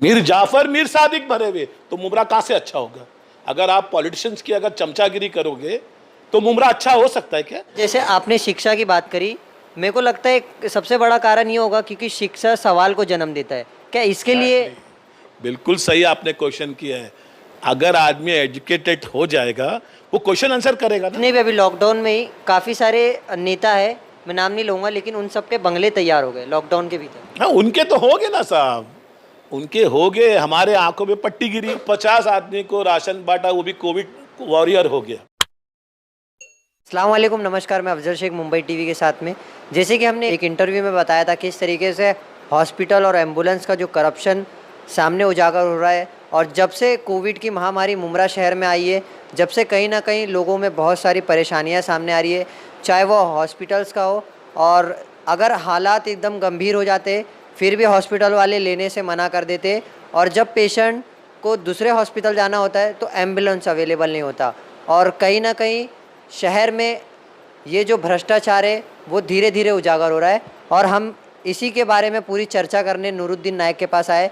मीर जाफर मीर सादिक भरे हुए, तो मुमरा कहाँ से अच्छा होगा? अगर आप पॉलिटिशियंस की अगर चमचागिरी करोगे तो मुमरा अच्छा हो सकता है क्या? जैसे आपने शिक्षा की बात करी, मेरे को लगता है एक सबसे बड़ा कारण ये होगा क्योंकि शिक्षा सवाल को जन्म देता है। क्या इसके लिए? बिल्कुल सही आपने क्वेश्चन किया है। अगर आदमी एजुकेटेड हो जाएगा वो क्वेश्चन आंसर करेगा ना। नहीं भी, अभी लॉकडाउन में ही काफ़ी सारे नेता है, मैं नाम नहीं लूँगा, लेकिन उन सब के बंगले तैयार हो गए लॉकडाउन के भीतर। हाँ, उनके तो हो गए ना साहब, उनके हो गए। हमारे आंखों में पट्टी गिरी, 50 आदमी को राशन बांटा, वो भी कोविड वॉरियर हो गया। अस्सलाम वालेकुम, नमस्कार, मैं अफजल शेख मुंबई टीवी के साथ में। जैसे कि हमने एक इंटरव्यू में बताया था किस तरीके से हॉस्पिटल और एम्बुलेंस का जो करप्शन सामने उजागर हो रहा है, और जब से कोविड की महामारी मुमरा शहर में आई है, जब से कहीं ना कहीं लोगों में बहुत सारी परेशानियां सामने आ रही है, चाहे वो हॉस्पिटल्स का हो, और अगर हालात एकदम गंभीर हो जाते फिर भी हॉस्पिटल वाले लेने से मना कर देते, और जब पेशेंट को दूसरे हॉस्पिटल जाना होता है तो एम्बुलेंस अवेलेबल नहीं होता। और कहीं ना कहीं शहर में ये जो भ्रष्टाचार है वो धीरे धीरे उजागर हो रहा है, और हम इसी के बारे में पूरी चर्चा करने नूरुद्दीन नायक के पास आए।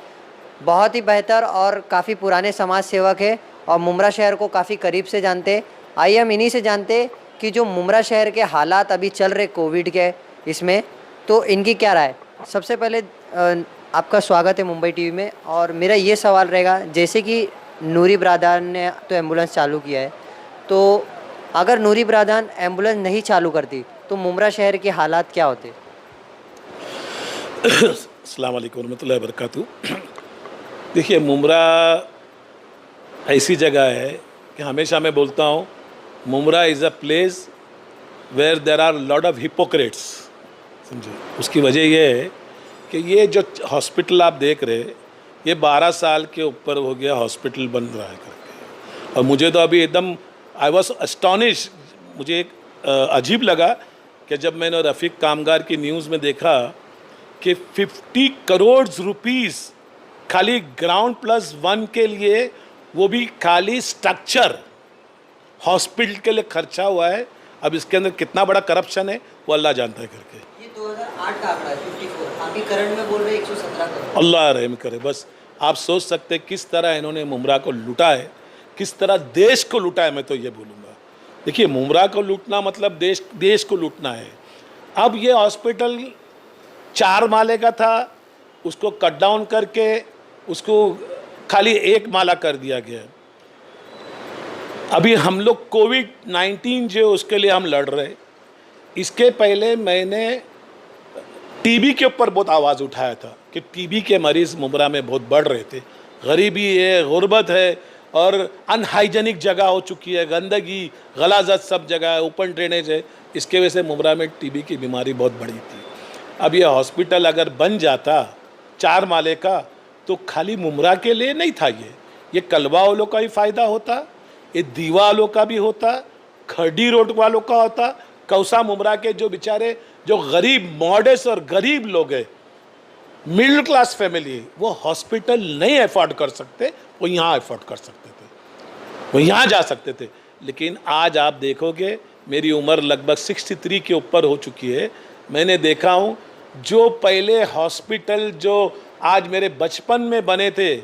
बहुत ही बेहतर और काफ़ी पुराने समाज सेवक है और मुमरा शहर को काफ़ी करीब से जानते। आइए हम इन्हीं से जानते कि जो मुमरा शहर के हालात अभी चल रहे कोविड के, इसमें तो इनकी क्या राय। सबसे पहले आपका स्वागत है मुंबई टीवी में, और मेरा ये सवाल रहेगा, जैसे कि नूरी ब्रादान ने तो एम्बुलेंस चालू किया है, तो अगर नूरी ब्रादान एम्बुलेंस नहीं चालू करती तो मुमरा शहर के हालात क्या होते? अस्सलाम वालेकुम रहमतुल्लाहि व बरकातहू। देखिए, मुमरा ऐसी जगह है कि हमेशा मैं बोलता हूँ, Mumbra is a place where there are lot of hypocrites. समझे? उसकी वजह ये है कि ये जो हॉस्पिटल आप देख रहे, ये 12 साल के ऊपर हो गया हॉस्पिटल बन रहा है करके, और मुझे तो अभी एकदम आई वॉज अस्टॉनिश, मुझे एक अजीब लगा कि जब मैंने रफ़ीक कामगार की न्यूज़ में देखा कि 50 करोड़ रुपीस खाली ग्राउंड प्लस वन के लिए, वो भी खाली स्ट्रक्चर हॉस्पिटल के लिए खर्चा हुआ है। अब इसके अंदर कितना बड़ा करप्शन है वो अल्लाह जानता है करके। ये 2008 का आंकड़ा है, 54, अभी करंट में बोल रहे 117 करोड़। अल्लाह रहम करे। बस आप सोच सकते हैं किस तरह इन्होंने मुमरा को लूटा है, किस तरह देश को लूटा है। मैं तो ये बोलूँगा, देखिए, मुमरा को लूटना मतलब देश को लूटना है। अब ये हॉस्पिटल 4 माले का था, उसको कट डाउन करके उसको खाली 1 माला कर दिया गया। अभी हम लोग कोविड-19 जो उसके लिए हम लड़ रहे, इसके पहले मैंने टीबी के ऊपर बहुत आवाज़ उठाया था कि टीबी के मरीज़ मुमरा में बहुत बढ़ रहे थे। गरीबी है, गुर्बत है, और अनहाइजेनिक जगह हो चुकी है, गंदगी गलाजत सब जगह है, ओपन ड्रेनेज है। इसके वजह से मुमरा में टीबी की बीमारी बहुत बढ़ी थी। अब ये हॉस्पिटल अगर बन जाता 4 माले का, तो खाली मुमरा के लिए नहीं था, ये कलवा वालों का भी फ़ायदा होता, ये दीवा वालों का भी होता, खड़ी रोड वालों का होता। कौसा मुमरा के जो बेचारे जो गरीब मॉडेस्ट और गरीब लोग हैं, मिडिल क्लास फैमिली, वो हॉस्पिटल नहीं अफोर्ड कर सकते, वो यहाँ अफोर्ड कर सकते थे, वो यहाँ जा सकते थे। लेकिन आज आप देखोगे, मेरी उम्र लगभग 63 के ऊपर हो चुकी है, मैंने देखा हूँ जो पहले हॉस्पिटल जो आज मेरे बचपन में बने थे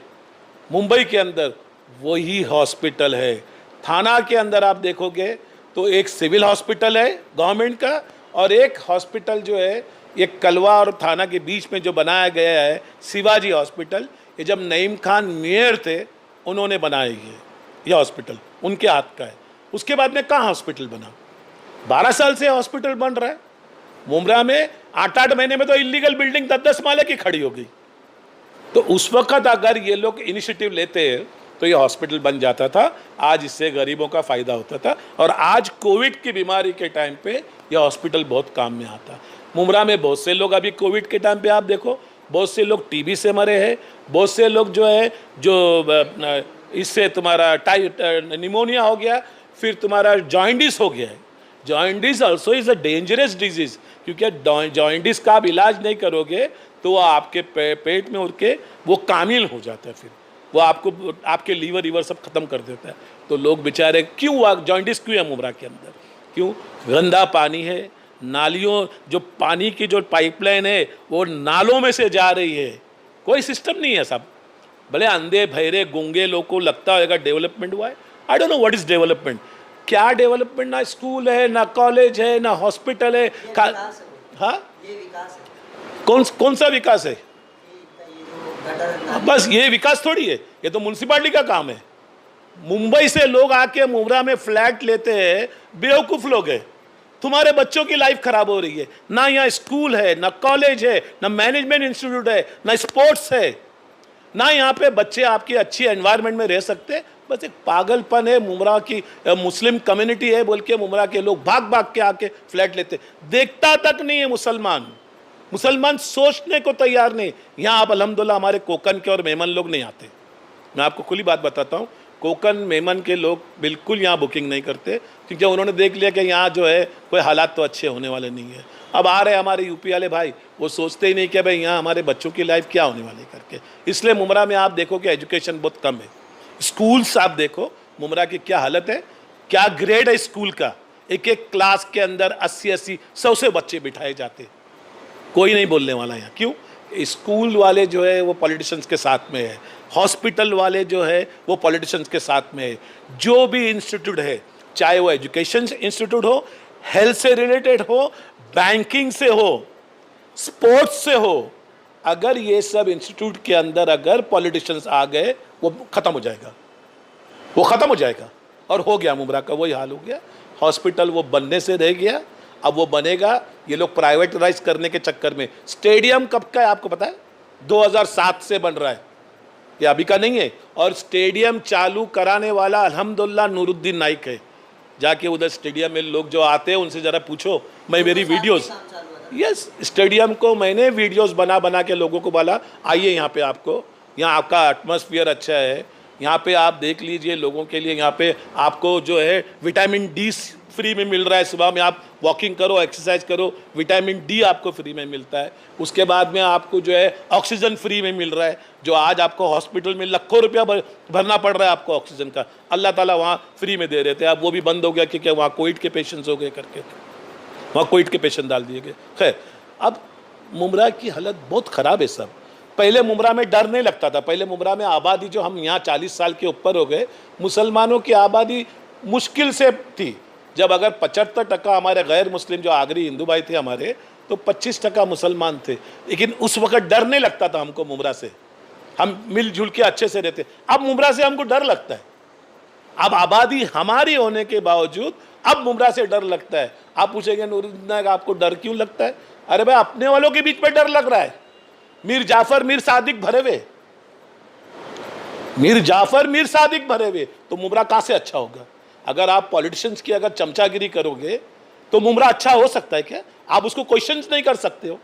मुंबई के अंदर, वही हॉस्पिटल है। थाना के अंदर आप देखोगे तो एक सिविल हॉस्पिटल है गवर्नमेंट का, और एक हॉस्पिटल जो है ये कलवा और थाना के बीच में जो बनाया गया है, शिवाजी हॉस्पिटल। ये जब नईम खान मेयर थे उन्होंने बनाया ये हॉस्पिटल, उनके हाथ का है। उसके बाद में कहाँ हॉस्पिटल बना? 12 साल से हॉस्पिटल बन रहा है मुमरा में। 8-8 महीने में तो इलीगल बिल्डिंग 10-10 माले की खड़ी हो गई। तो उस वक्त अगर ये लोग इनिशिएटिव लेते तो ये हॉस्पिटल बन जाता था, आज इससे गरीबों का फ़ायदा होता था, और आज कोविड की बीमारी के टाइम पे ये हॉस्पिटल बहुत काम में आता। मुमरा में बहुत से लोग अभी कोविड के टाइम पे आप देखो, बहुत से लोग टीबी से मरे हैं, बहुत से लोग जो है जो इससे तुम्हारा निमोनिया हो गया, फिर तुम्हारा जॉइंटिस हो गया है। Jaundice also is a dangerous disease, क्योंकि जॉइंटिस का आप इलाज नहीं करोगे तो वो आपके पेट में उड़ के वो कामिल हो जाता है, फिर वो आपके लीवर सब ख़त्म कर देता है। तो लोग बेचारे क्यों जॉइंटिस क्यों है मुमरा के अंदर? क्यों? गंदा पानी है, नालियों जो पानी की जो पाइपलाइन है वो नालों में से जा रही है, कोई सिस्टम नहीं है सब। भले अंधे बहरे गूंगे लोग को लगता होगा डेवलपमेंट हुआ है, I don't know what is development. क्या डेवलपमेंट? ना स्कूल है, ना कॉलेज है, ना हॉस्पिटल है। हाँ, ये विकास है। कौन सा विकास है? बस ये विकास थोड़ी है, ये तो म्युनिसिपालिटी का काम है। मुंबई से लोग आके मुमरा में फ्लैट लेते हैं, बेवकूफ लोग हैं। तुम्हारे बच्चों की लाइफ खराब हो रही है। ना यहाँ स्कूल है, ना कॉलेज है, ना मैनेजमेंट इंस्टीट्यूट है, ना स्पोर्ट्स है, ना यहाँ पे बच्चे आपकी अच्छी एनवायरनमेंट में रह सकते। बस एक पागलपन है। मुमरा की मुस्लिम कम्युनिटी है बोल के मुमरा के लोग भाग भाग के आके फ्लैट लेते। देखता तक नहीं है मुसलमान सोचने को तैयार नहीं। यहाँ आप अल्हम्दुलिल्लाह हमारे कोकन के और मेमन लोग नहीं आते। मैं आपको खुली बात बताता हूँ, कोकन मेमन के लोग बिल्कुल यहाँ बुकिंग नहीं करते, क्योंकि उन्होंने देख लिया कि यहाँ जो है कोई हालात तो अच्छे होने वाले नहीं है। अब आ रहे हमारे यूपी वाले भाई, वो सोचते ही नहीं कि भाई यहाँ हमारे बच्चों की लाइफ क्या होने वाली करके। इसलिए मुमरा में आप देखो कि एजुकेशन बहुत कम है। स्कूल्स आप देखो मुमरा की क्या हालत है, क्या ग्रेड है स्कूल का। एक एक क्लास के अंदर 80-80 100 से बच्चे बिठाए जाते, कोई नहीं बोलने वाला यहाँ। क्यों? स्कूल वाले जो है वो पॉलिटिशियंस के साथ में है, हॉस्पिटल वाले जो है वो पॉलिटिशियंस के साथ में है। जो भी इंस्टीट्यूट है, चाहे वो एजुकेशन इंस्टीट्यूट हो, हेल्थ से रिलेटेड हो, बैंकिंग से हो, स्पोर्ट्स से हो, अगर ये सब इंस्टीट्यूट के अंदर अगर पॉलिटिशियंस आ गए, वो खत्म हो जाएगा, वो खत्म हो जाएगा। और हो गया, मुमरा का वही हाल हो गया। हॉस्पिटल वो बनने से रह गया, अब वो बनेगा। ये लोग प्राइवेटाइज करने के चक्कर में। स्टेडियम कब का है आपको पता है? 2007 से बन रहा है, ये अभी का नहीं है। और स्टेडियम चालू कराने वाला अल्हम्दुलिल्लाह नूरुद्दीन नाइक है। जाके उधर स्टेडियम में लोग जो आते हैं उनसे ज़रा पूछो। मैं मेरी वीडियोस, यस, स्टेडियम को मैंने वीडियोस बना बना के लोगों को बोला आइए यहाँ पे, आपको यहाँ आपका एटमॉस्फेयर अच्छा है, यहाँ पे आप देख लीजिए लोगों के लिए। यहाँ पे आपको जो है विटामिन डी फ्री में मिल रहा है। सुबह में आप वॉकिंग करो, एक्सरसाइज करो, विटामिन डी आपको फ्री में मिलता है। उसके बाद में आपको जो है ऑक्सीजन फ्री में मिल रहा है, जो आज आपको हॉस्पिटल में लाखों रुपया भरना पड़ रहा है आपको ऑक्सीजन का, अल्लाह ताला वहाँ फ्री में दे रहे थे। अब वो भी बंद हो गया क्योंकि वहाँ कोविड के पेशेंट्स हो गए करके, वहाँ कोविड के पेशेंट डाल दिए गए। खैर, अब मुमरा की हालत बहुत ख़राब है सब। पहले मुमरा में डर नहीं लगता था। पहले मुमरा में आबादी जो, हम यहाँ 40 साल के ऊपर हो गए, मुसलमानों की आबादी मुश्किल से थी। जब अगर 75% हमारे गैर मुस्लिम जो आगरी हिंदू भाई थे हमारे, तो 25% मुसलमान थे। लेकिन उस वक्त डर नहीं लगता था हमको मुमरा से, हम मिलजुल के अच्छे से रहते। अब मुमरा से हमको डर लगता है। अब आबादी हमारी होने के बावजूद अब मुमरा से डर लगता है। आप पूछेंगे नूरुद्दीन आपको डर क्यों लगता है? अरे भाई, अपने वालों के बीच में डर लग रहा है। मीर जाफर मीर सादिक भरे हुए, मीर जाफर मीर सादिक भरे हुए, तो मुमरा कहां से अच्छा होगा? अगर आप पॉलिटिशियंस की अगर चमचागिरी करोगे तो मुमरा अच्छा हो सकता है क्या? आप उसको क्वेश्चन नहीं कर सकते हो,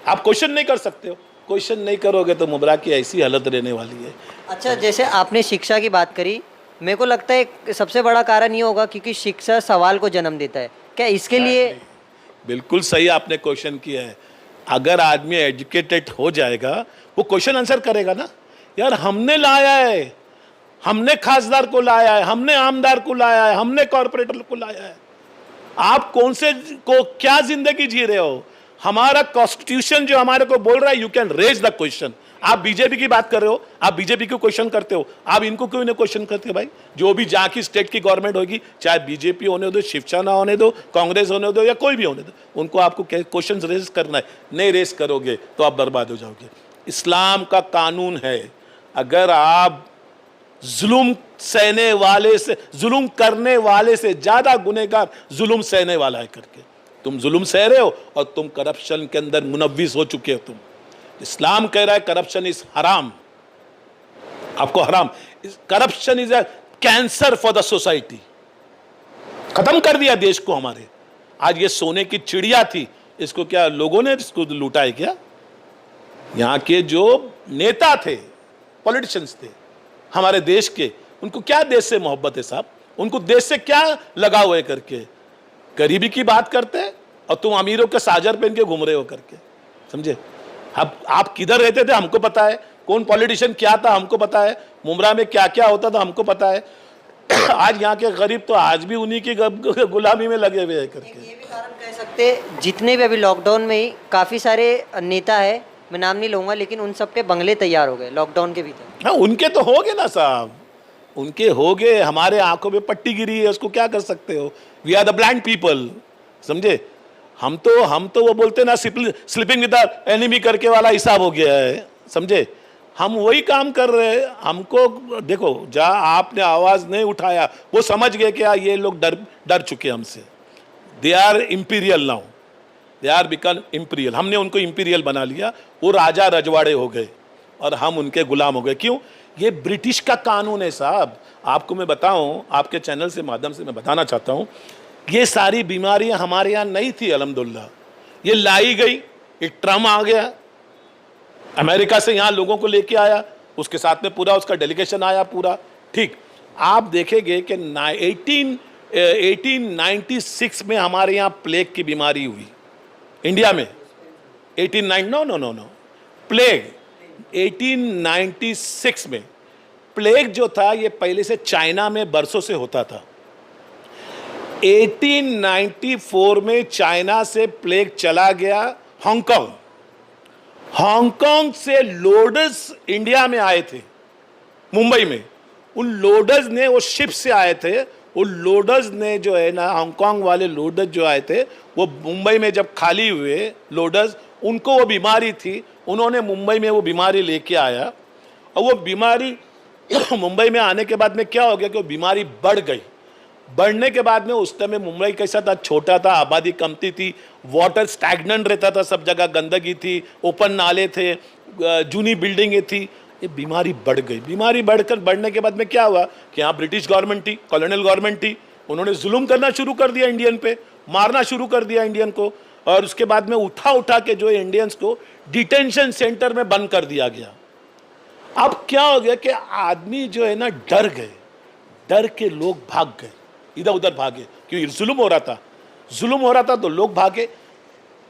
आप क्वेश्चन नहीं कर सकते हो। क्वेश्चन नहीं करोगे तो मुमरा की ऐसी हालत रहने वाली है। अच्छा, जैसे आपने शिक्षा की बात करी, मेरे को लगता है एक सबसे बड़ा कारण ये होगा क्योंकि शिक्षा सवाल को जन्म देता है। क्या इसके लिए? बिल्कुल सही आपने क्वेश्चन किया है। अगर आदमी एजुकेटेड हो जाएगा, वो क्वेश्चन आंसर करेगा ना। यार, हमने लाया है, हमने खासदार को लाया है, हमने आमदार को लाया है, हमने कॉर्पोरेटर को लाया है। आप कौन से को क्या जिंदगी जी रहे हो? हमारा कॉन्स्टिट्यूशन जो हमारे को बोल रहा है, you can raise the question. आप बीजेपी की बात कर रहे हो, आप बीजेपी को क्वेश्चन करते हो, आप इनको क्यों नहीं क्वेश्चन करते हो? भाई, जो भी जहाँ की स्टेट की गवर्नमेंट होगी, चाहे बीजेपी होने दो, शिवसेना होने दो, कांग्रेस होने दो, या कोई भी होने दो, उनको आपको क्वेश्चन रेज करना है। नहीं रेज करोगे तो आप बर्बाद हो जाओगे। इस्लाम का कानून है, अगर आप जुल्म सहने वाले से, जुल्म करने वाले से ज्यादा गुनहगार जुल्म सहने वाला है करके, तुम जुल्म सह रहे हो और तुम करप्शन के अंदर मुनव्विस हो चुके हो। तुम, इस्लाम कह रहा है करप्शन इज हराम, आपको हराम। Corruption is a cancer for the society. खत्म कर दिया देश को हमारे। आज ये सोने की चिड़िया थी, इसको क्या लोगों ने इसको लूटा है क्या? यहाँ के जो नेता थे, पॉलिटिशियंस थे हमारे देश के, उनको क्या देश से मोहब्बत है साहब? उनको देश से क्या लगाव है करके? गरीबी की बात करते हैं और तुम अमीरों के साजर पहन के घूम रहे हो करके, समझे? अब आप किधर रहते थे हमको पता है, कौन पॉलिटिशियन क्या था हमको पता है, मुमरा में क्या क्या होता था हमको पता है। आज यहाँ के गरीब तो आज भी उन्हीं की गुलामी में लगे हुए हैं करके। ये भी कारण कह सकते हैं, जितने भी अभी लॉकडाउन में ही काफ़ी सारे नेता है मैं नाम नहीं लूँगा, लेकिन उन सब के बंगले तैयार हो गए लॉकडाउन के भीतर। हाँ, उनके तो हो गए ना साहब, उनके हो गए। हमारे आंखों में पट्टी गिरी है, उसको क्या कर सकते हो? We are the blind people, समझे? हम तो वो बोलते ना, स्लिपिंग विद द एनिमी करके वाला हिसाब हो गया है, समझे? हम वही काम कर रहे हैं। हमको देखो, जहाँ आपने आवाज नहीं उठाया वो समझ गए क्या ये लोग डर चुके हमसे। They are imperial now, they are become imperial. हमने उनको इंपीरियल बना लिया, वो राजा रजवाड़े हो गए और हम उनके गुलाम हो गए। क्यों? ये ब्रिटिश का कानून है साहब। आपको मैं बताऊं, आपके चैनल से माध्यम से मैं बताना चाहता हूं, ये सारी बीमारियां हमारे यहाँ नहीं थी अल्हम्दुलिल्लाह, ये लाई गई। एक ट्रम्प आ गया अमेरिका से, यहाँ लोगों को लेके आया, उसके साथ में पूरा उसका डेलीगेशन आया पूरा, ठीक। आप देखेंगे कि 1896 में हमारे यहाँ प्लेग की बीमारी हुई इंडिया में। 89 नो प्लेग 1896 में। प्लेग जो था ये पहले से चाइना में बरसों से होता था। 1894 में चाइना से प्लेग चला गया हांगकांग। हांगकांग से लोडर्स इंडिया में आए थे, मुंबई में। उन लोडर्स ने, वो शिप से आए थे, उन लोडर्स ने जो है ना, हांगकांग वाले लोडर्स जो आए थे, वो मुंबई में जब खाली हुए लोडर्स, उनको वो बीमारी थी, उन्होंने मुंबई में वो बीमारी लेके आया। और वो बीमारी मुंबई में आने के बाद में क्या हो गया कि वो बीमारी बढ़ गई। बढ़ने के बाद में उस टाइम में मुंबई कैसा था, छोटा था, आबादी कमती थी, वाटर स्टैग्नेंट रहता था, सब जगह गंदगी थी, ओपन नाले थे, जूनी बिल्डिंगें थी। ये बीमारी बढ़ गई। बीमारी बढ़ने के बाद में क्या हुआ कि यहाँ ब्रिटिश गवर्नमेंट थी, कॉलोनियल गवर्नमेंट थी, उन्होंने जुल्म करना शुरू कर दिया इंडियन पे, मारना शुरू कर दिया इंडियन को। और उसके बाद में उठा के जो इंडियंस को डिटेंशन सेंटर में बंद कर दिया गया। अब क्या हो गया कि आदमी जो है ना डर गए, डर के लोग भाग गए, इधर उधर भागे, क्योंकि जुल्म हो रहा था तो लोग भागे।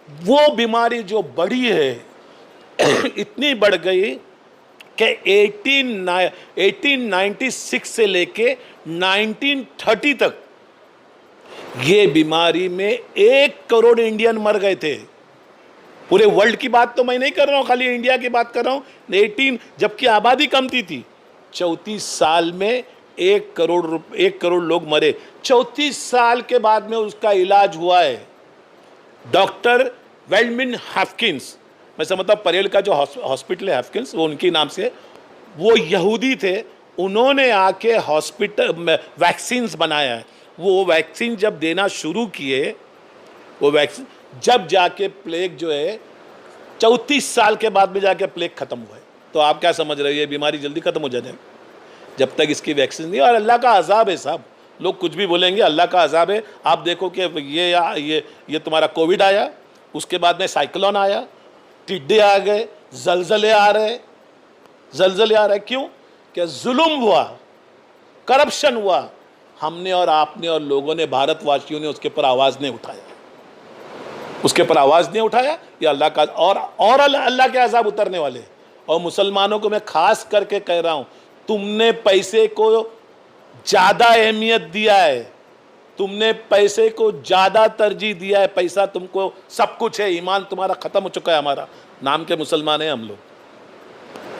वो बीमारी जो बढ़ी है इतनी बढ़ गई कि 1896 से लेके 1930 तक ये बीमारी में 1 करोड़ इंडियन मर गए थे। पूरे वर्ल्ड की बात तो मैं नहीं कर रहा हूं, खाली इंडिया की बात कर रहा हूं। 18, जबकि आबादी कमती थी, 34 साल में 1 करोड़ लोग मरे। 34 साल के बाद में उसका इलाज हुआ है। डॉक्टर वेल्डमिन हॉपकिंस, मैं समझता हूं परेल का जो हॉस्पिटल है हॉपकिंस, वो उनके नाम से, वो यहूदी थे, उन्होंने आके हॉस्पिटल में वैक्सीन्स बनाया है। वो वैक्सीन जब देना शुरू किए, वो वैक्सीन जब जाके प्लेग जो है 34 साल के बाद में जाके प्लेग खत्म हुआ है। तो आप क्या समझ रहे हो, ये बीमारी जल्दी खत्म हो जाएगी जब तक इसकी वैक्सीन नहीं। और अल्लाह का अजाब है साहब, लोग कुछ भी बोलेंगे, अल्लाह का अजाब है। आप देखो कि ये तुम्हारा कोविड आया, उसके बाद में साइक्लोन आया, टिड्डे आ गए, जलजले आ रहे। क्यों? कि जुल्म हुआ, करप्शन हुआ। हमने और आपने और लोगों ने, भारतवासियों ने उसके ऊपर आवाज नहीं उठाया। ये अल्लाह का और अल्लाह के अजाब उतरने वाले। और मुसलमानों को मैं खास करके कह रहा हूं, तुमने पैसे को ज्यादा अहमियत दिया है, तुमने पैसे को ज्यादा तरजीह दिया है। पैसा तुमको सब कुछ है, ईमान तुम्हारा खत्म हो चुका है। हमारा नाम के मुसलमान है हम लोग।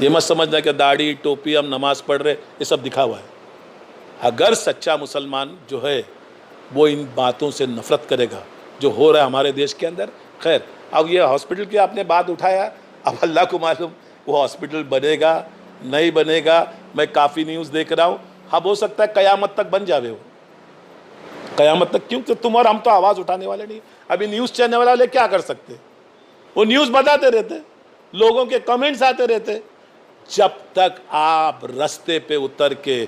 ये मत समझना कि दाढ़ी टोपी हम नमाज पढ़ रहे, ये सब दिखा हुआ है। अगर सच्चा मुसलमान जो है वो इन बातों से नफरत करेगा जो हो रहा है हमारे देश के अंदर। खैर, अब ये हॉस्पिटल की आपने बात उठाया, अब अल्लाह को मालूम वो हॉस्पिटल बनेगा नहीं बनेगा। मैं काफ़ी न्यूज़ देख रहा हूँ, अब हो सकता है कयामत तक बन जावे वो। कयामत तक क्यों? तुम और हम तो आवाज़ उठाने वाले नहीं। अभी न्यूज़ चैनल वाले क्या कर सकते? वो न्यूज़ बताते रहते, लोगों के कमेंट्स आते रहते। जब तक आप रास्ते पे उतर के,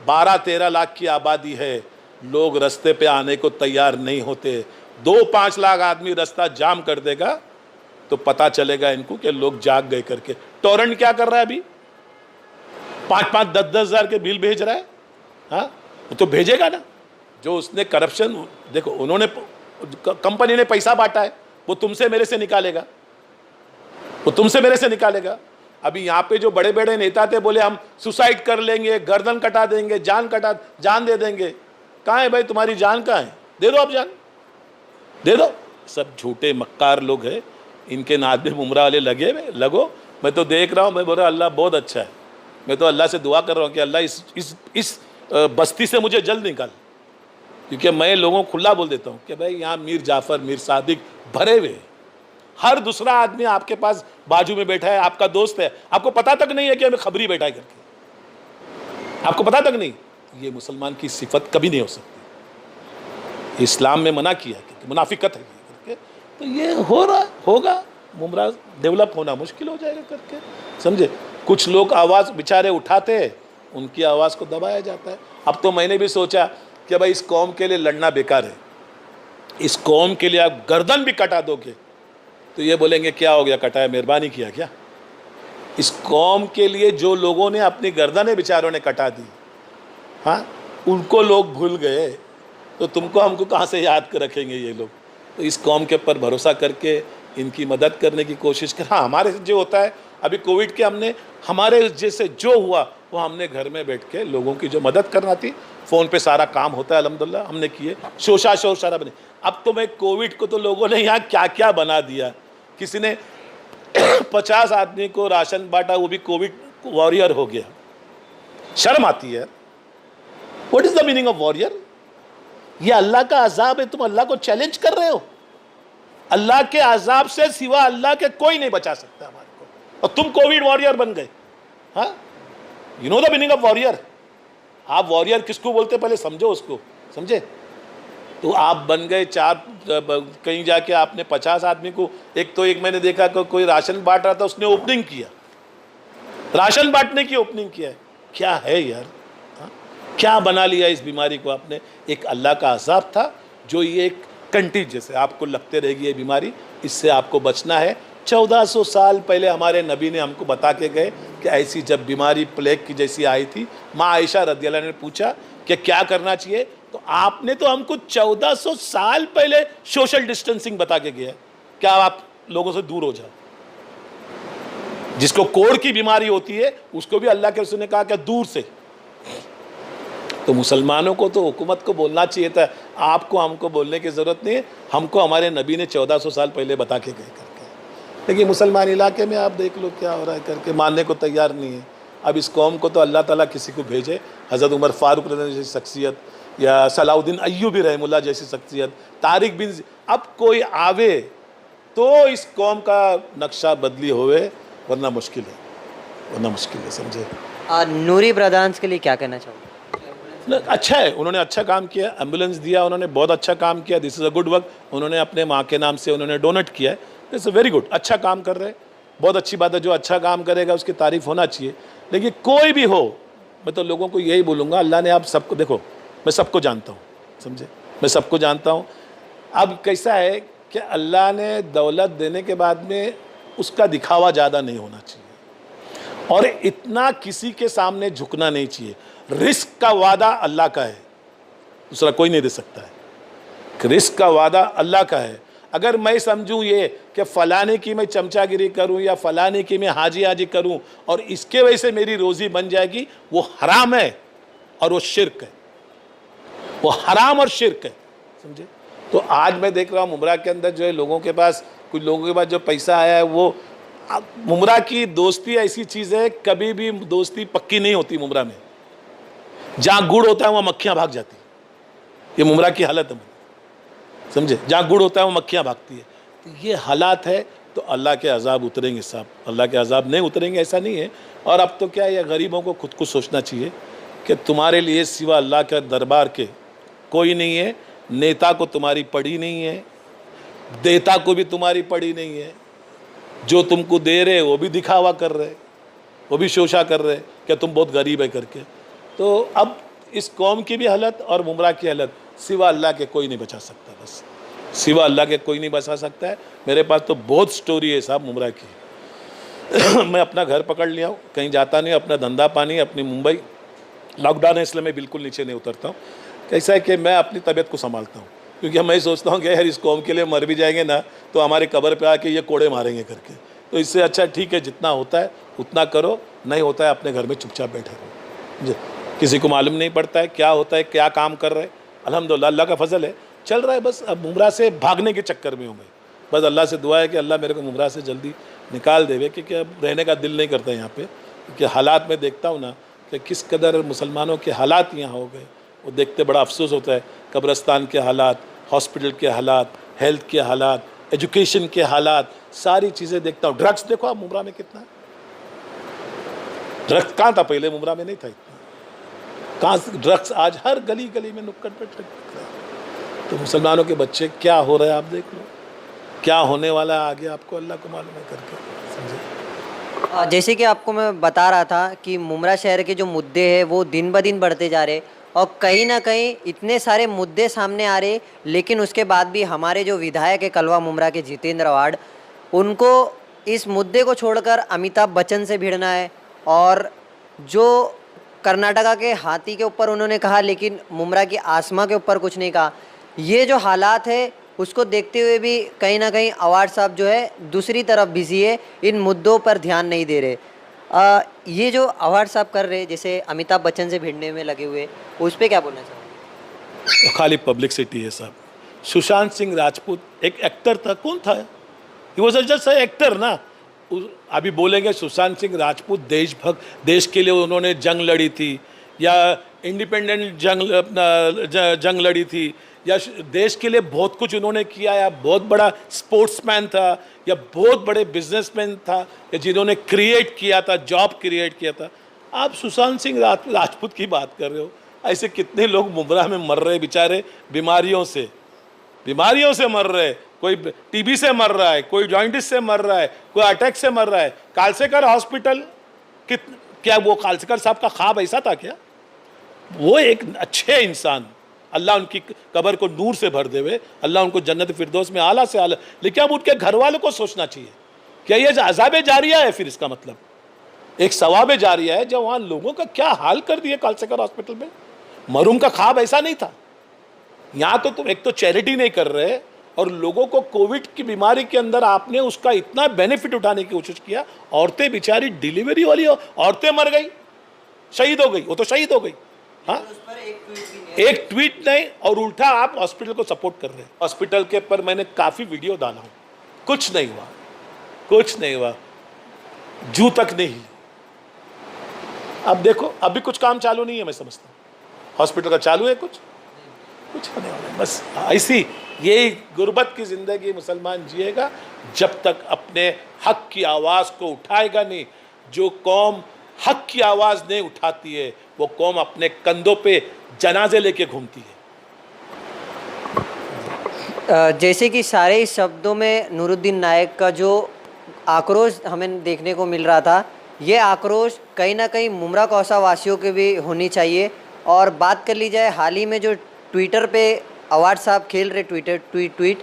12-13 लाख की आबादी है, लोग रास्ते पे आने को तैयार नहीं होते, 2-5 लाख आदमी रास्ता जाम कर देगा तो पता चलेगा इनको कि लोग जाग गए करके। टोरेंट क्या कर रहा है अभी? 5-5, 10-10 हज़ार के बिल भेज रहा है। हाँ, वो तो भेजेगा ना। जो उसने करप्शन, देखो उन्होंने, कंपनी ने पैसा बांटा है, वो तुमसे मेरे से निकालेगा। अभी यहाँ पे जो बड़े बड़े नेता थे, बोले हम सुसाइड कर लेंगे, गर्दन कटा देंगे, जान दे देंगे। कहाँ है भाई तुम्हारी जान? कहाँ है? दे दो, अब जान दे दो। सब झूठे मक्कार लोग हैं। इनके नाद में मुमरा वाले लगे हुए लगो। मैं तो देख रहा हूँ, मैं बोल रहा अल्लाह बहुत अच्छा है। मैं तो अल्लाह से दुआ कर रहा हूँ कि अल्लाह इस बस्ती से मुझे जल्द निकाल, क्योंकि मैं लोगों को खुला बोल देता हूँ कि भाई यहाँ मीर जाफ़र, मीर सादिक भरे हुए, हर दूसरा आदमी आपके पास बाजू में बैठा है, आपका दोस्त है, आपको पता तक नहीं है कि हमें खबरी बैठा है करके, आपको पता तक नहीं। ये मुसलमान की सिफत कभी नहीं हो सकती। इस्लाम में मना किया कि मुनाफिकत है करके, तो ये हो रहा होगा, मुमरा डेवलप होना मुश्किल हो जाएगा करके, समझे। कुछ लोग आवाज़ बेचारे उठाते हैं, उनकी आवाज़ को दबाया जाता है। अब तो मैंने भी सोचा कि भाई इस कौम के लिए लड़ना बेकार है, इस कौम के लिए आप गर्दन भी कटा दोगे तो ये बोलेंगे क्या हो गया, कटाया, मेहरबानी किया क्या। इस कौम के लिए जो लोगों ने अपनी गर्दनें बेचारों ने कटा दी, हाँ, उनको लोग भूल गए, तो तुमको हमको कहाँ से याद कर रखेंगे ये लोग। तो इस कौम के ऊपर भरोसा करके इनकी मदद करने की कोशिश कर। हाँ, हमारे से जो होता है अभी कोविड के, हमने हमारे जैसे जो हुआ वो हमने घर में बैठ के लोगों की जो मदद करना थी, फ़ोन पे सारा काम होता है अल्हम्दुलिल्लाह, हमने किए। शोर सारा बने। अब तो मैं कोविड को तो लोगों ने यहाँ क्या क्या बना दिया। किसी ने 50 आदमी को राशन बांटा, वो भी कोविड वॉरियर हो गया। शर्म आती है। What is the meaning of warrior? ये अल्लाह का अजाब है, तुम अल्लाह को चैलेंज कर रहे हो। अल्लाह के अजाब से सिवा अल्लाह के कोई नहीं बचा सकता हमारे को, और तुम कोविड वॉरियर बन गए। हाँ, you know the meaning of warrior? आप वॉरियर किसको बोलते पहले समझो उसको, समझे। तो आप बन गए चार, कहीं जाके आपने 50 आदमी को, एक मैंने देखा कोई राशन बांट रहा था, उसने ओपनिंग किया, राशन बांटने की ओपनिंग किया है। क्या है यार, हाँ? क्या बना लिया इस बीमारी को आपने। एक अल्लाह का अजाब था, जो ये एक कंटीजियस है, आपको लगते रहेगी ये बीमारी, इससे आपको बचना है। 1400 साल पहले हमारे नबी ने हमको बता के गए कि ऐसी जब बीमारी प्लेग की जैसी आई थी, माँ आयशा रज़ियल्लाहु अन्हा ने पूछा कि क्या करना चाहिए, तो आपने तो हमको 1400 साल पहले सोशल डिस्टेंसिंग बता के गया, क्या आप लोगों से दूर हो जाओ। जिसको कोढ़ की बीमारी होती है उसको भी अल्लाह के रसूल ने कहा कि दूर से। तो मुसलमानों को तो हुकूमत को बोलना चाहिए था, आपको हमको बोलने की ज़रूरत नहीं है, हमको हमारे नबी ने 1400 साल पहले बता के गए करके। लेकिन मुसलमान इलाके में आप देख लो क्या हो रहा है करके, मानने को तैयार नहीं है। अब इस कौम को तो अल्लाह ताला किसी को भेजे, हज़रत उमर फ़ारूक जैसी शख्सियत, या सलाउद्दीन अय्यूबी रहमुल्लाह जैसी शख्सियत, तारिक बिन, अब कोई आवे तो इस कौम का नक्शा बदली होवे, वरना मुश्किल है, वरना मुश्किल है, समझे। नूरी ब्रदर्स के लिए क्या कहना चाहोगे? अच्छा है, उन्होंने अच्छा काम किया, एम्बुलेंस दिया, उन्होंने बहुत अच्छा काम किया, this is a good work. उन्होंने अपने माँ के नाम से उन्होंने डोनेट किया है, दिस इज़ वेरी गुड, अच्छा काम कर रहे हैं, बहुत अच्छी बात है। जो अच्छा काम करेगा उसकी तारीफ़ होना चाहिए। लेकिन कोई भी हो, मैं तो लोगों को यही बोलूँगा, अल्लाह ने आप सबको, देखो मैं सबको जानता हूँ, समझे, मैं सबको जानता हूँ। अब कैसा है कि अल्लाह ने दौलत देने के बाद में उसका दिखावा ज़्यादा नहीं होना चाहिए, और इतना किसी के सामने झुकना नहीं चाहिए। रिस्क का वादा अल्लाह का है, दूसरा कोई नहीं दे सकता है। रिस्क का वादा अल्लाह का है। अगर मैं समझूं ये कि फ़लाने की मैं चमचागिरी करूं या फ़लाने की मैं हाजी हाजी करूं और इसके वजह से मेरी रोज़ी बन जाएगी, वो हराम है और वो शिर्क है, वो हराम और शिर्क है, समझे। तो आज मैं देख रहा हूँ मुमरा के अंदर जो है, लोगों के पास, कुछ लोगों के पास जो पैसा आया है, वो मुमरा की दोस्ती ऐसी चीज़ है, कभी भी दोस्ती पक्की नहीं होती मुमरा में। जहाँ गुड़ होता है वहाँ मक्खियाँ भाग जाती है, ये मुमरा की हालत है, समझे। जहाँ गुड़ होता है वहाँ मक्खियाँ भागती है। तो ये हालात है, तो अल्लाह के अजाब उतरेंगे साहब, अल्लाह के अजाब नहीं उतरेंगे ऐसा नहीं है। और अब तो क्या है, गरीबों को खुद को सोचना चाहिए कि तुम्हारे लिए सिवा अल्लाह के दरबार के कोई नहीं है। नेता को तुम्हारी पड़ी नहीं है, देता को भी तुम्हारी पड़ी नहीं है। जो तुमको दे रहे वो भी दिखावा कर रहे, वो भी शोशा कर रहे कि तुम बहुत गरीब है करके। तो अब इस कौम की भी हालत और मुमरा की हालत, सिवा अल्लाह के कोई नहीं बचा सकता, बस सिवा अल्लाह के कोई नहीं बचा सकता है। मेरे पास तो बहुत स्टोरी है साहब मुमरा की। मैं अपना घर पकड़ लिया हूँ, कहीं जाता नहीं, अपना धंधा पानी, अपनी मुंबई, लॉकडाउन है इसलिए मैं बिल्कुल नीचे नहीं उतरता हूँ। कैसा है कि मैं अपनी तबीयत को संभालता हूँ, क्योंकि मैं सोचता हूँ कि यार इस कौम के लिए मर भी जाएंगे ना तो हमारे कब्र पे आके ये कोड़े मारेंगे करके। तो इससे अच्छा ठीक है, जितना होता है उतना करो, नहीं होता है अपने घर में चुपचाप बैठे रहो। किसी को मालूम नहीं पड़ता है क्या होता है, क्या काम कर रहे हैं। अल्हम्दुलिल्लाह अल्लाह का फजल है, चल रहा है बस। अब मुमरा से भागने के चक्कर में हूँ मैं, बस अल्लाह से दुआ है कि अल्लाह मेरे को मुमरा से जल्दी निकाल देवे, क्योंकि अब रहने का दिल नहीं करता यहाँ पे। क्योंकि हालात में देखता हूँ ना कि किस कदर मुसलमानों के हालात यहाँ हो गए, वो देखते बड़ा अफसोस होता है। कब्रस्तान के हालात, हॉस्पिटल के हालात, हेल्थ के हालात, एजुकेशन के हालात, सारी चीज़ें देखता हूँ। ड्रग्स देखो आप मुमरा में कितना है, ड्रग्स कहाँ था पहले, मुमरा में नहीं था इतना। कहाँ से ड्रग्स आज हर गली गली में नुक्कड़ पे ट्रक रहा है। तो मुसलमानों के बच्चे क्या हो रहे हैं आप देख लो, क्या होने वाला है आगे आपको अल्लाह को मालूम है करके, समझे। जैसे कि आपको मैं बता रहा था कि मुमरा शहर के जो मुद्दे हैं वो दिन ब दिन बढ़ते जा रहे, और कहीं ना कहीं इतने सारे मुद्दे सामने आ रहे, लेकिन उसके बाद भी हमारे जो विधायक है कलवा मुमरा के जितेंद्र अवार्ड, उनको इस मुद्दे को छोड़कर अमिताभ बच्चन से भिड़ना है। और जो कर्नाटका के हाथी के ऊपर उन्होंने कहा, लेकिन मुमरा की आसमा के ऊपर कुछ नहीं कहा। ये जो हालात है उसको देखते हुए भी कहीं ना कहीं अवार्ड साहब जो है दूसरी तरफ बिजी है, इन मुद्दों पर ध्यान नहीं दे रहे। ये जो अवार्ड साहब कर रहे, जैसे अमिताभ बच्चन से भिड़ने में लगे हुए, उस पर क्या बोलना चाहोगे? खाली पब्लिसिटी है साहब। सुशांत सिंह राजपूत एक एक्टर था, कौन था, ही वॉज जस्ट एक्टर ना। अभी बोलेंगे सुशांत सिंह राजपूत देशभक्त, देश के लिए उन्होंने जंग लड़ी थी, या इंडिपेंडेंट जंग लड़ी थी, या देश के लिए बहुत कुछ उन्होंने किया, या बहुत बड़ा स्पोर्ट्समैन था, या बहुत बड़े बिजनेसमैन था, या जिन्होंने क्रिएट किया था, जॉब क्रिएट किया था। आप सुशांत सिंह राजपूत की बात कर रहे हो। ऐसे कितने लोग मुमरा में मर रहे बेचारे, बीमारियों से मर रहे। कोई टीबी से मर रहा है, कोई जॉइंटिस से मर रहा है, कोई अटैक से मर रहा है। कालसेकर हॉस्पिटल क्या वो कालसेकर साहब का ख्वाब ऐसा था क्या? वो एक अच्छे इंसान, अल्लाह उनकी कब्र को नूर से भर देवे, अल्लाह उनको जन्नत फिरदौस में आला से आला। लेकिन अब उनके घर वालों को सोचना चाहिए, क्या ये अज़ाब जारिया है? फिर इसका मतलब एक सवाब जारिया है, जब वहाँ लोगों का क्या हाल कर दिया कालसेकर हॉस्पिटल में। मरूम का ख्वाब ऐसा नहीं था। यहाँ तो तुम एक तो चैरिटी नहीं कर रहे, और लोगों को कोविड की बीमारी के अंदर आपने उसका इतना बेनिफिट उठाने की कोशिश किया। औरतें बेचारी डिलीवरी वाली औरतें मर गई, शहीद हो गई, वो तो शहीद हो गई। हाँ, एक ट्वीट नहीं, और उल्टा आप हॉस्पिटल को सपोर्ट कर रहे हैं। हॉस्पिटल के पर मैंने काफ़ी वीडियो डाला हूँ, कुछ नहीं हुआ, जू तक नहीं। अब देखो, अभी कुछ काम चालू नहीं है, मैं समझता हूँ हॉस्पिटल का चालू है, कुछ होने वाला है। बस ऐसी यही गुर्बत की ज़िंदगी मुसलमान जिएगा जब तक अपने हक की आवाज़ को उठाएगा नहीं। जो कौम हक की आवाज़ नहीं उठाती है, वो कौम अपने कंधों पे जनाजे लेके घूमती है। जैसे कि सारे शब्दों में नूरुद्दीन नायक का जो आक्रोश हमें देखने को मिल रहा था, ये आक्रोश कहीं ना कहीं मुमरा कौसा वासियों के भी होनी चाहिए। और बात कर ली जाए हाल ही में जो ट्विटर पे अवार्ड साहब खेल रहे ट्वीट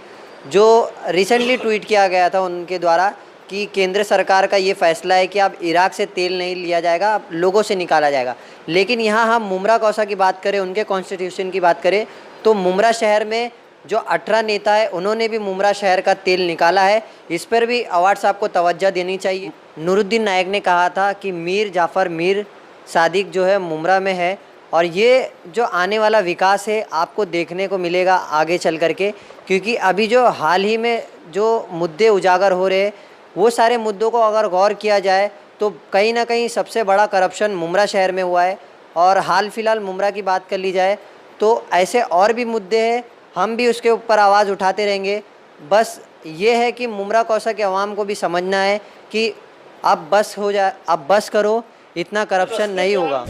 जो रिसेंटली ट्वीट किया गया था उनके द्वारा कि केंद्र सरकार का ये फैसला है कि अब इराक से तेल नहीं लिया जाएगा, अब लोगों से निकाला जाएगा। लेकिन यहाँ हम मुमरा कौसा की बात करें, उनके कॉन्स्टिट्यूशन की बात करें, तो मुमरा शहर में जो 18 नेता है उन्होंने भी मुमरा शहर का तेल निकाला है। इस पर भी अवार्ड साहब को तवज्जो देनी चाहिए। नूरुद्दीन नायक ने कहा था कि मीर जाफ़र मीर सादिक जो है मुमरा में है, और ये जो आने वाला विकास है आपको देखने को मिलेगा आगे चल कर के, क्योंकि अभी जो हाल ही में जो मुद्दे उजागर हो रहे हैं, वो सारे मुद्दों को अगर गौर किया जाए तो कहीं ना कहीं सबसे बड़ा करप्शन मुमरा शहर में हुआ है। और हाल फिलहाल मुमरा की बात कर ली जाए तो ऐसे और भी मुद्दे हैं, हम भी उसके ऊपर आवाज़ उठाते रहेंगे। बस ये है कि मुमरा कौसा के अवाम को भी समझना है कि अब बस करो, इतना करप्शन नहीं होगा।